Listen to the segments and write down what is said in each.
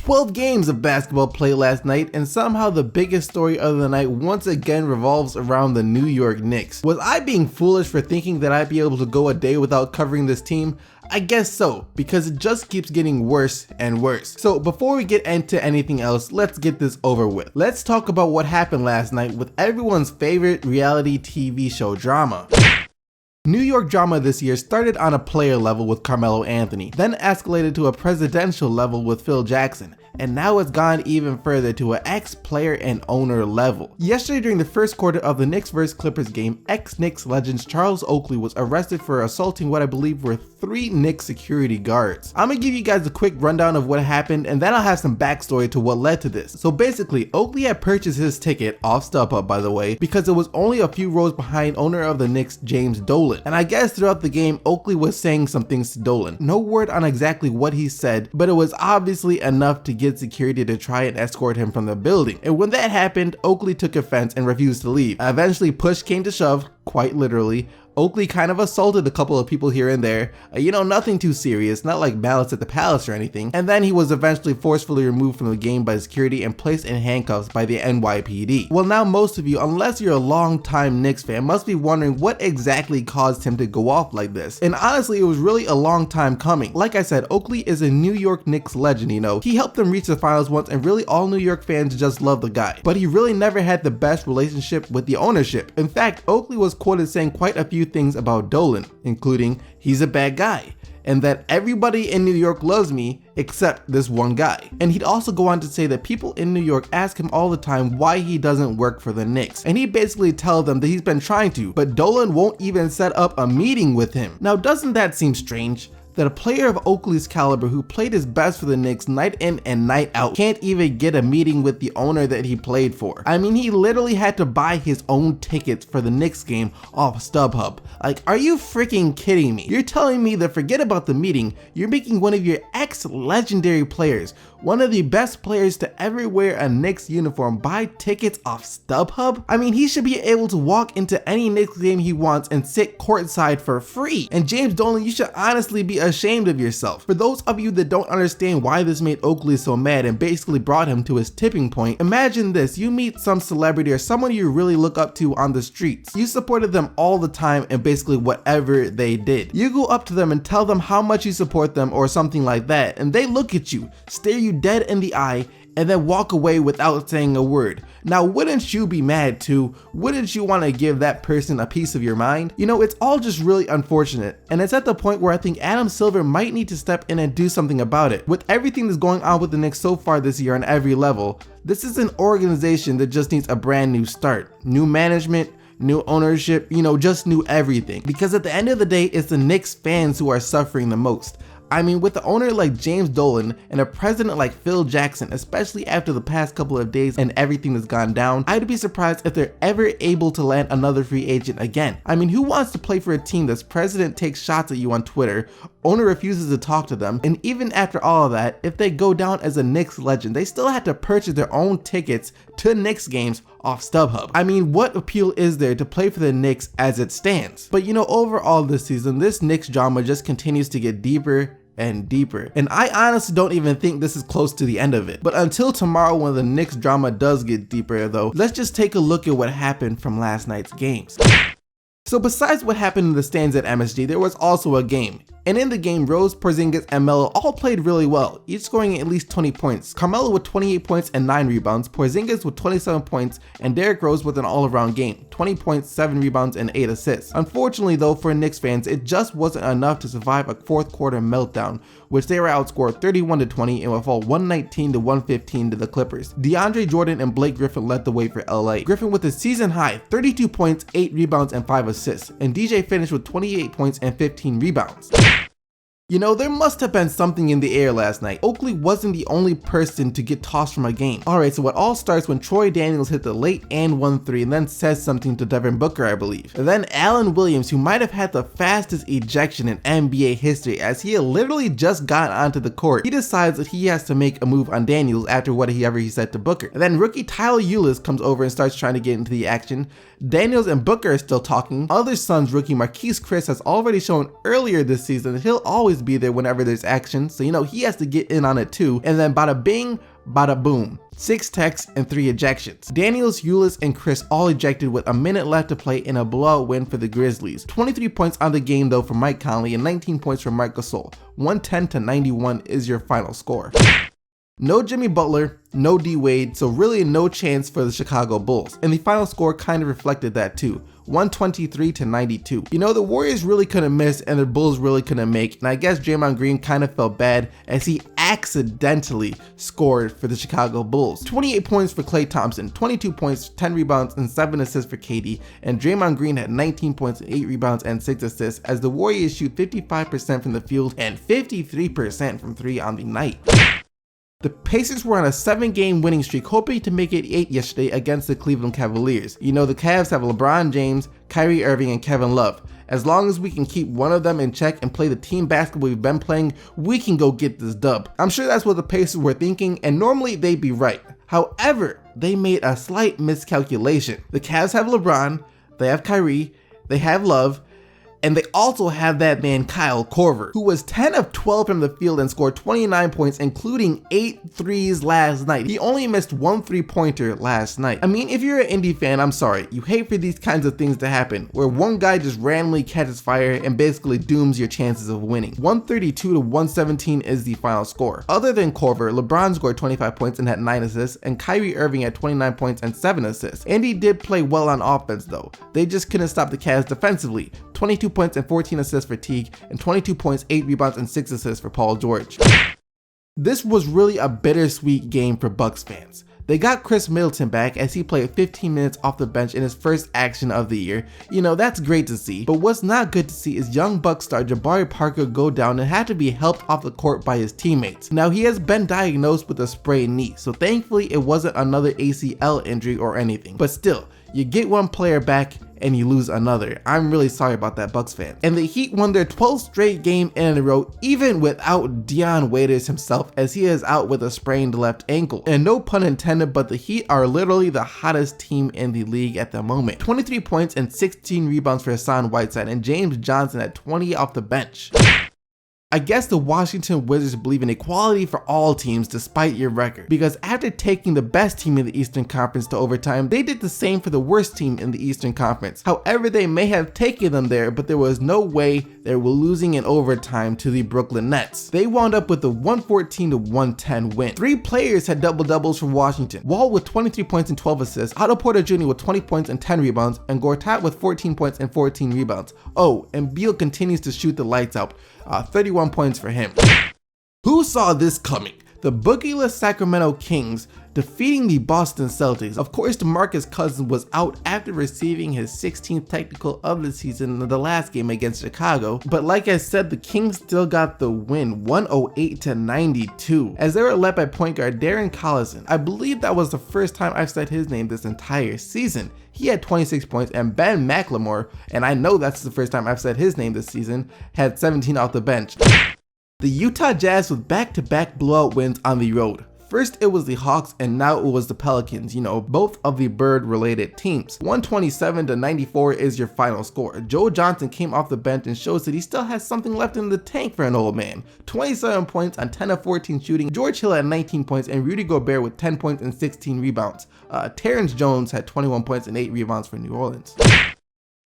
12 games of basketball play last night, and somehow the biggest story of the night once again revolves around the New York Knicks. Was I being foolish for thinking that I'd be able to go a day without covering this team? I guess so, because it just keeps getting worse and worse. So before we get into anything else, let's get this over with. Let's talk about what happened last night with everyone's favorite reality TV show drama. New York drama this year started on a player level with Carmelo Anthony, then escalated to a presidential level with Phil Jackson, and now it's gone even further to an ex-player and owner level. Yesterday during the first quarter of the Knicks vs Clippers game, ex-Knicks legend Charles Oakley was arrested for assaulting what I believe were 3 Knicks security guards. I'm gonna give you guys a quick rundown of what happened, and then I'll have some backstory to what led to this. So basically, Oakley had purchased his ticket, off StubHub by the way, because it was only a few rows behind owner of the Knicks, James Dolan. And I guess throughout the game, Oakley was saying some things to Dolan. No word on exactly what he said, but it was obviously enough to get security to try and escort him from the building. And when that happened, Oakley took offense and refused to leave. Eventually, push came to shove, quite literally. Oakley kind of assaulted a couple of people here and there, nothing too serious, not like Malice at the Palace or anything, and then he was eventually forcefully removed from the game by security and placed in handcuffs by the NYPD. Well, now most of you, unless you're a long-time Knicks fan, must be wondering what exactly caused him to go off like this, and honestly it was really a long time coming. Like I said, Oakley is a New York Knicks legend, he helped them reach the finals once and really all New York fans just love the guy, but he really never had the best relationship with the ownership. In fact, Oakley was quoted saying quite a few things about Dolan, including he's a bad guy, and that everybody in New York loves me except this one guy. And he'd also go on to say that people in New York ask him all the time why he doesn't work for the Knicks, and he basically tells them that he's been trying to, but Dolan won't even set up a meeting with him. Now doesn't that seem strange? That a player of Oakley's caliber who played his best for the Knicks night in and night out can't even get a meeting with the owner that he played for. I mean, he literally had to buy his own tickets for the Knicks game off StubHub. Like, are you freaking kidding me? You're telling me that forget about the meeting, you're making one of your ex-legendary players, one of the best players to ever wear a Knicks uniform, buy tickets off StubHub? I mean, he should be able to walk into any Knicks game he wants and sit courtside for free. And James Dolan, you should honestly be ashamed of yourself. For those of you that don't understand why this made Oakley so mad and basically brought him to his tipping point, imagine this: you meet some celebrity or someone you really look up to on the streets. You supported them all the time and basically whatever they did. You go up to them and tell them how much you support them or something like that, and they look at you, stare you dead in the eye, and then walk away without saying a word. Now, wouldn't you be mad too? Wouldn't you want to give that person a piece of your mind? It's all just really unfortunate, and it's at the point where I think Adam Silver might need to step in and do something about it. With everything that's going on with the Knicks so far this year on every level, this is an organization that just needs a brand new start. New management, new ownership, just new everything. Because at the end of the day, it's the Knicks fans who are suffering the most. I mean, with the owner like James Dolan and a president like Phil Jackson, especially after the past couple of days and everything that's gone down, I'd be surprised if they're ever able to land another free agent again. I mean, who wants to play for a team that's president takes shots at you on Twitter, owner refuses to talk to them, and even after all of that, if they go down as a Knicks legend, they still had to purchase their own tickets to Knicks games off StubHub. I mean, what appeal is there to play for the Knicks as it stands? But overall this season, this Knicks drama just continues to get deeper and deeper, and I honestly don't even think this is close to the end of it. But until tomorrow, when the Knicks drama does get deeper though, let's just take a look at what happened from last night's games. So besides what happened in the stands at MSG, there was also a game. And in the game, Rose, Porzingis, and Melo all played really well, each scoring at least 20 points. Carmelo with 28 points and 9 rebounds, Porzingis with 27 points, and Derrick Rose with an all-around game, 20 points, 7 rebounds, and 8 assists. Unfortunately though, for Knicks fans, it just wasn't enough to survive a fourth quarter meltdown, which they were outscored 31-20 and would fall 119-115 to the Clippers. DeAndre Jordan and Blake Griffin led the way for LA. Griffin with a season high 32 points, 8 rebounds, and 5 assists, and DJ finished with 28 points and 15 rebounds. There must have been something in the air last night. Oakley wasn't the only person to get tossed from a game. Alright, so it all starts when Troy Daniels hit the late and 1-3 and then says something to Devin Booker, I believe. And then Allen Williams, who might have had the fastest ejection in NBA history as he had literally just got onto the court, he decides that he has to make a move on Daniels after whatever he said to Booker. And then rookie Tyler Ulis comes over and starts trying to get into the action. Daniels and Booker are still talking. Other Suns rookie Marquise Chris has already shown earlier this season that he'll always always be there whenever there's action, so he has to get in on it too. And then bada bing, bada boom. 6 techs and 3 ejections. Daniels, Ulis, and Chris all ejected with a minute left to play in a blowout win for the Grizzlies. 23 points on the game though for Mike Conley and 19 points for Marc Gasol. 110-91 is your final score. No Jimmy Butler, no D Wade, so really no chance for the Chicago Bulls. And the final score kind of reflected that too. 123-92. The Warriors really couldn't miss and the Bulls really couldn't make, and I guess Draymond Green kind of felt bad as he accidentally scored for the Chicago Bulls. 28 points for Klay Thompson, 22 points, 10 rebounds, and 7 assists for KD, and Draymond Green had 19 points, 8 rebounds, and 6 assists as the Warriors shoot 55% from the field and 53% from 3 on the night. The Pacers were on a 7-game winning streak, hoping to make it 8 yesterday against the Cleveland Cavaliers. The Cavs have LeBron James, Kyrie Irving, and Kevin Love. As long as we can keep one of them in check and play the team basketball we've been playing, we can go get this dub. I'm sure that's what the Pacers were thinking, and normally they'd be right. However, they made a slight miscalculation. The Cavs have LeBron, they have Kyrie, they have Love, and they also have that man Kyle Korver, who was 10 of 12 from the field and scored 29 points, including 8 threes last night. He only missed 1 3-pointer last night. I mean, if you're an Indy fan, I'm sorry. You hate for these kinds of things to happen, where one guy just randomly catches fire and basically dooms your chances of winning. 132-117 is the final score. Other than Korver, LeBron scored 25 points and had 9 assists, and Kyrie Irving had 29 points and 7 assists. Indy did play well on offense though. They just couldn't stop the Cavs defensively. 22 points and 14 assists for Teague, and 22 points, 8 rebounds, and 6 assists for Paul George. This was really a bittersweet game for Bucks fans. They got Chris Middleton back as he played 15 minutes off the bench in his first action of the year. That's great to see, but what's not good to see is young Bucks star Jabari Parker go down and had to be helped off the court by his teammates. Now he has been diagnosed with a sprained knee, so thankfully it wasn't another ACL injury or anything, but still, you get one player back and you lose another. I'm really sorry about that, Bucks fans. And the Heat won their 12th straight game in a row, even without Dion Waiters himself, as he is out with a sprained left ankle. And no pun intended, but the Heat are literally the hottest team in the league at the moment. 23 points and 16 rebounds for Hassan Whiteside, and James Johnson at 20 off the bench. I guess the Washington Wizards believe in equality for all teams despite your record, because after taking the best team in the Eastern Conference to overtime, they did the same for the worst team in the Eastern Conference. However, they may have taken them there, but there was no way they were losing in overtime to the Brooklyn Nets. They wound up with a 114-110 win. 3 players had double-doubles for Washington. Wall with 23 points and 12 assists, Otto Porter Jr. with 20 points and 10 rebounds, and Gortat with 14 points and 14 rebounds. Oh, and Beal continues to shoot the lights out. 31 points for him. Who saw this coming? The bookieless Sacramento Kings defeating the Boston Celtics. Of course, DeMarcus Cousins was out after receiving his 16th technical of the season in the last game against Chicago, but like I said, the Kings still got the win, 108-92, as they were led by point guard Darren Collison. I believe that was the first time I've said his name this entire season. He had 26 points, and Ben McLemore, and I know that's the first time I've said his name this season, had 17 off the bench. The Utah Jazz with back-to-back blowout wins on the road. First it was the Hawks and now it was the Pelicans, both of the Bird-related teams. 127-94 is your final score. Joe Johnson came off the bench and shows that he still has something left in the tank for an old man. 27 points on 10 of 14 shooting. George Hill had 19 points and Rudy Gobert with 10 points and 16 rebounds. Terrence Jones had 21 points and 8 rebounds for New Orleans.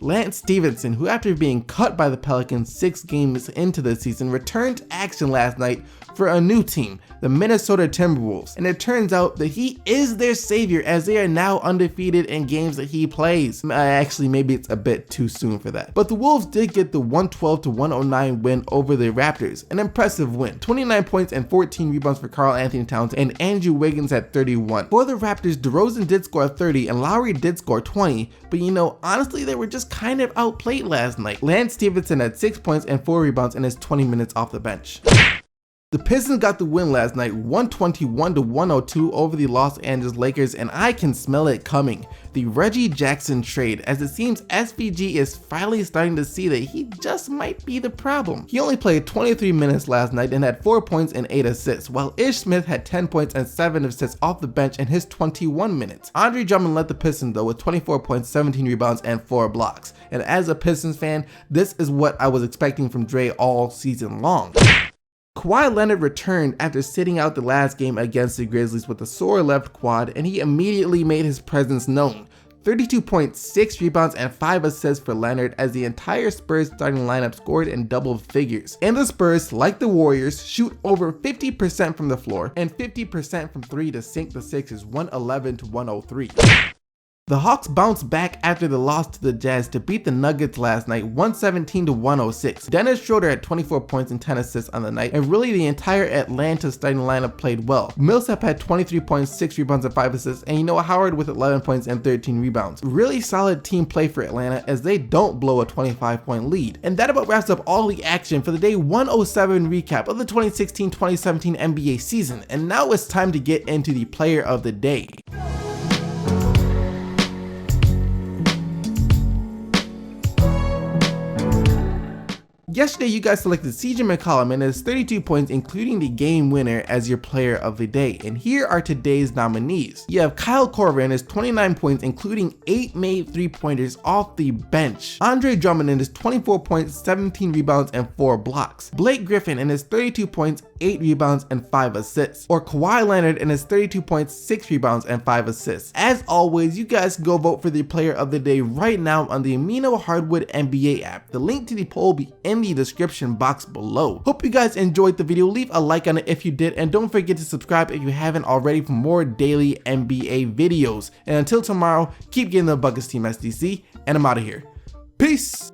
Lance Stevenson, who after being cut by the Pelicans 6 games into the season, returned to action last night for a new team, the Minnesota Timberwolves, and it turns out that he is their savior as they are now undefeated in games that he plays. Actually, maybe it's a bit too soon for that. But the Wolves did get the 112-109 win over the Raptors, an impressive win. 29 points and 14 rebounds for Karl Anthony Towns, and Andrew Wiggins at 31. For the Raptors, DeRozan did score 30 and Lowry did score 20, but honestly, they were just kind of outplayed last night. Lance Stevenson had 6 points and 4 rebounds in his 20 minutes off the bench. The Pistons got the win last night, 121-102 over the Los Angeles Lakers, and I can smell it coming. The Reggie Jackson trade, as it seems SVG is finally starting to see that he just might be the problem. He only played 23 minutes last night and had 4 points and 8 assists, while Ish Smith had 10 points and 7 assists off the bench in his 21 minutes. Andre Drummond led the Pistons though with 24 points, 17 rebounds, and 4 blocks. And as a Pistons fan, this is what I was expecting from Dre all season long. Kawhi Leonard returned after sitting out the last game against the Grizzlies with a sore left quad, and he immediately made his presence known. 32 points, 6 rebounds, and 5 assists for Leonard as the entire Spurs starting lineup scored in double figures. And the Spurs, like the Warriors, shoot over 50% from the floor and 50% from 3 to sink the Sixers 111-103. The Hawks bounced back after the loss to the Jazz to beat the Nuggets last night 117-106. Dennis Schroeder had 24 points and 10 assists on the night, and really the entire Atlanta starting lineup played well. Millsap had 23 points, 6 rebounds, and 5 assists, and Howard with 11 points and 13 rebounds. Really solid team play for Atlanta as they don't blow a 25-point lead. And that about wraps up all the action for the day 107 recap of the 2016-2017 NBA season, and now it's time to get into the player of the day. Yesterday, you guys selected CJ McCollum and his 32 points, including the game winner, as your player of the day. And here are today's nominees. You have Kyle Korver and his 29 points, including 8 made 3-pointers off the bench. Andre Drummond and his 24 points, 17 rebounds, and 4 blocks. Blake Griffin and his 32 points, 8 rebounds, and 5 assists. Or Kawhi Leonard and his 32 points, 6 rebounds, and 5 assists. As always, you guys can go vote for the player of the day right now on the Amino Hardwood NBA app. The link to the poll will be in the description box below. Hope you guys enjoyed the video. Leave a like on it if you did, and don't forget to subscribe if you haven't already for more daily NBA videos. And until tomorrow, keep getting the buckets, Team SDC, and I'm out of here. Peace!